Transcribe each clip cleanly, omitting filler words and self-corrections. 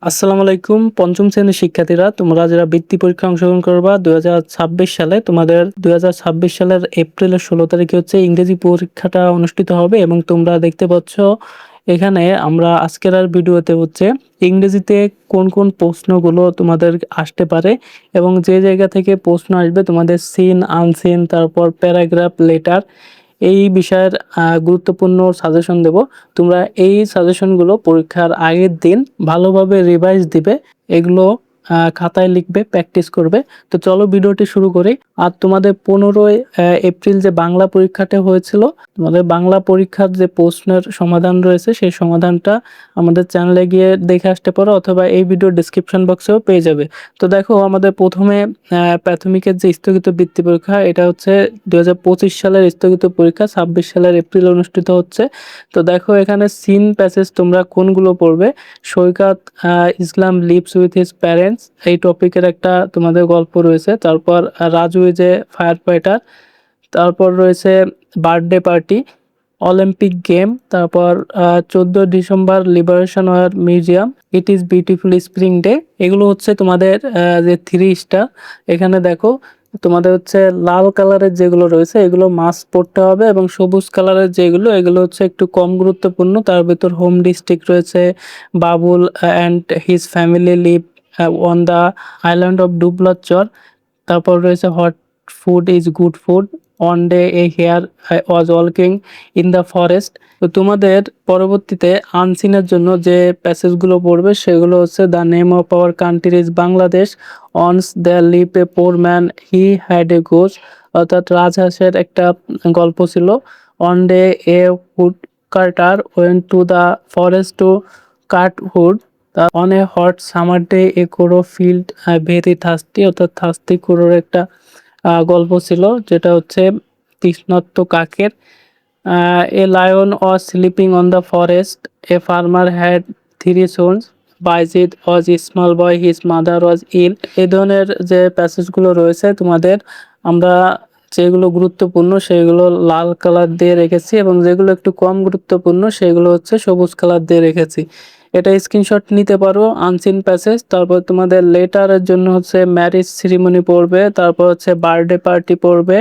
আসসালামু আলাইকুম। পঞ্চম শ্রেণীর শিক্ষার্থীরা, তোমরা যারা বৃত্তি পরীক্ষায় অংশগ্রহণ করবা 2026 সালে, তোমাদের 2026 সালের এপ্রিলের 16 তারিখে হচ্ছে ইংরেজি পরীক্ষাটা অনুষ্ঠিত হবে। এবং তোমরা দেখতে পাচ্ছ এখানে আমরা আজকের ভিডিওতে হচ্ছে ইংরেজিতে কোন কোন প্রশ্নগুলো তোমাদের আসতে পারে এবং যে জায়গা থেকে প্রশ্ন আসবে তোমাদের সিন আনসিন, তারপর প্যারাগ্রাফ, লেটার, এই বিষয়ের গুরুত্বপূর্ণ সাজেশন দেব। তোমরা এই সাজেশনগুলো পরীক্ষার আগের দিন ভালোভাবে রিভাইজ দিবে, এগুলো খাতায় লিখবে, প্র্যাকটিস করবে। তো চলো ভিডিওটি শুরু করি। আর তোমাদের 15ই এপ্রিল যে বাংলা পরীক্ষাটা হয়েছিল, তোমাদের বাংলা পরীক্ষার যে প্রশ্নের সমাধান রয়েছে সেই সমাধানটা আমাদের চ্যানেলে গিয়ে দেখে আসতে পারো, অথবা এই ভিডিও ডিসক্রিপশন বক্সেও পেয়ে যাবে। তো দেখো, আমাদের প্রথমে প্রাথমিকের যে স্থগিত বৃত্তি পরীক্ষা, এটা হচ্ছে 2025 সালের স্থগিত পরীক্ষা 26 সালের এপ্রিল অনুষ্ঠিত হচ্ছে। তো দেখো এখানে সিন প্যাসেজ তোমরা কোনগুলো পড়বে। Saikat Islam lives with his parents, এই টপিকের একটা তোমাদের গল্প রয়েছে। তারপর Raju is a fire fighter, তারপর রয়েছে বার্থডে পার্টি, অলিম্পিক গেম, তারপর 14 December liberation war museum, it is beautiful spring day. এগুলো হচ্ছে তোমাদের যে 3 স্টার। এখানে দেখো তোমাদের হচ্ছে লাল কালারের যেগুলো রয়েছে এগুলো মাস্ট পড়তে হবে, এবং সবুজ কালারের যেগুলো এগুলো হচ্ছে একটু কম গুরুত্বপূর্ণ। তার ভিতর হোম ডিস্ট্রিক্ট রয়েছে, Babul and his family live on the island of Dublachar. তারপর রয়েছে hot food is good food, one day a hare was walking in the forest. তো তোমাদের পরবর্তীতে আনসিনের জন্য যে প্যাসেজগুলো পড়বে সেগুলো হচ্ছে the name of our country is Bangladesh, once the live a poor man he had a goose, অর্থাৎ রাজহাঁসের একটা গল্প ছিল। One day a wood cutter went to the forest to cut wood, on a hot summer day a crow felt very thirsty, অর্থাৎ thirsty কোরোর একটা গল্প ছিল, যেটা হচ্ছে তৃষ্ণার্ত কাকের। A lion was sleeping on the forest, a farmer had 3 sons, Bayezid was small boy, his mother was ill. এই ধরনের যে প্যাসেজগুলো রয়েছে তোমাদের, আমরা যেগুলো গুরুত্বপূর্ণ সেগুলো লাল কালার দিয়ে রেখেছি, এবং যেগুলো একটু কম গুরুত্বপূর্ণ সেগুলো হচ্ছে সবুজ কালার দিয়ে রেখেছি। এটা স্ক্রিনশট নিতে পারো। আনসিন প্যাসেজ, তারপর তোমাদের লেটারের জন্য হচ্ছে ম্যারেজ সেরিমনি পড়বে, তারপর হচ্ছে বার্থডে পার্টি পড়বে,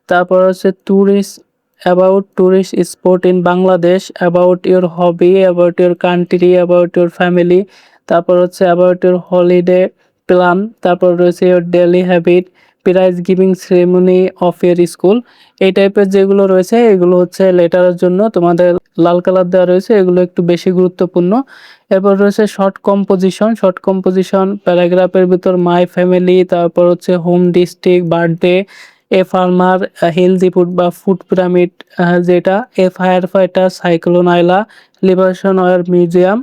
তারপর হচ্ছে tourist, about tourist spot in Bangladesh, about your hobby, about your country, about your family, তারপর হচ্ছে অ্যাবাউট ইউর হলিডে প্ল্যান, তারপর রয়েছে your daily habit, prize giving ceremony of your school. এই টাইপের যেগুলো রয়েছে এগুলো হচ্ছে লেটারের জন্য তোমাদের লাল কালার দেওয়া রয়েছে, এগুলো একটু বেশি গুরুত্বপূর্ণ। এরপর রয়েছে শর্ট কম্পোজিশন। শর্ট কম্পোজিশন প্যারাগ্রাফের ভিতর মাই ফ্যামিলি, তারপর হচ্ছে home district, birthday, a farmer, healthy food বা ফুড পিরামিড, যেটা এ ফায়ার ফাইটার, সাইক্লোন আইলা, লিবারেশন ওয়ার মিউজিয়াম,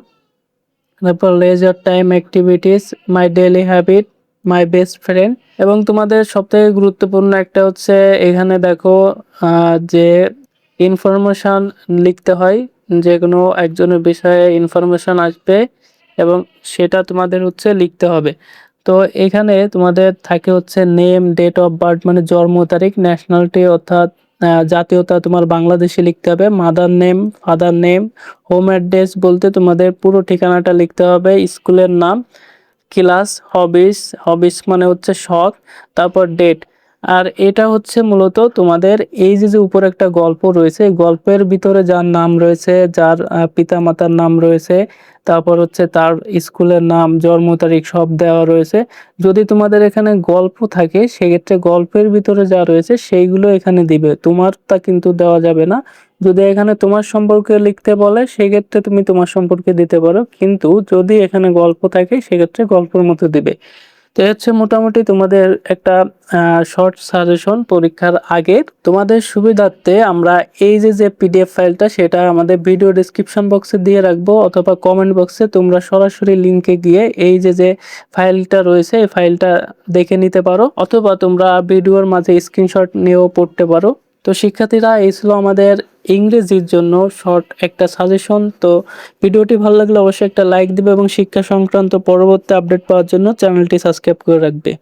তারপর leisure time activities, my daily habit, my best friend. এবং তোমাদের সবথেকে গুরুত্বপূর্ণ একটা হচ্ছে এখানে দেখো যে ইনফরমেশন লিখতে হয়, যে কোনো একজনের বিষয়ে ইনফরমেশন আসবে এবং সেটা তোমাদের হচ্ছে লিখতে হবে। তো এখানে তোমাদের থাকে হচ্ছে নেম, ডেট অফ বার্থ মানে জন্ম তারিখ, ন্যাশনালিটি অর্থাৎ জাতীয়তা তোমার বাংলাদেশে লিখতে হবে, mother name, father name, home address বলতে তোমাদের পুরো ঠিকানাটা লিখতে হবে, স্কুলের নাম, ক্লাস, হবিস, হবিস মানে হচ্ছে শখ, তারপর ডেট। আর এটা হচ্ছে মূলত তোমাদের এই যে উপরে একটা গল্প রয়েছে, গল্পের ভিতরে যার নাম রয়েছে, যার পিতা মাতার নাম রয়েছে, তারপর হচ্ছে তার স্কুলের নাম, জন্ম তারিখ সব দেওয়া রয়েছে। যদি তোমাদের এখানে গল্প থাকে সেক্ষেত্রে গল্পের ভিতরে যা রয়েছে সেইগুলো এখানে দিবে, তোমারটা কিন্তু দেওয়া যাবে না। যদি এখানে তোমার সম্পর্কে লিখতে বলে সেক্ষেত্রে তুমি তোমার সম্পর্কে দিতে পারো, কিন্তু যদি এখানে গল্প থাকে সেক্ষেত্রে গল্পের মতো দিবে। তো হচ্ছে মোটামুটি তোমাদের একটা শর্ট সাজেশন পরীক্ষার আগে। তোমাদের সুবিধার্থে আমরা এই যে পিডিএফ ফাইলটা সেটা আমাদের ভিডিও ডেসক্রিপশন বক্সে দিয়ে রাখবো, অথবা কমেন্ট বক্সে তোমরা সরাসরি লিংকে গিয়ে এই যে ফাইলটা রয়েছে এই ফাইলটা দেখে নিতে পারো, অথবা তোমরা ভিডিওর মাঝে স্ক্রিনশট নিয়েও পড়তে পারো। তো শিক্ষার্থীরা, এই ছিল আমাদের ইংরেজির জন্য শর্ট একটা সাজেশন। তো ভিডিওটি ভালো লাগলে অবশ্যই একটা লাইক দিবে এবং শিক্ষা সংক্রান্ত পরবর্তী আপডেট পাওয়ার জন্য চ্যানেলটি সাবস্ক্রাইব করে রাখবে।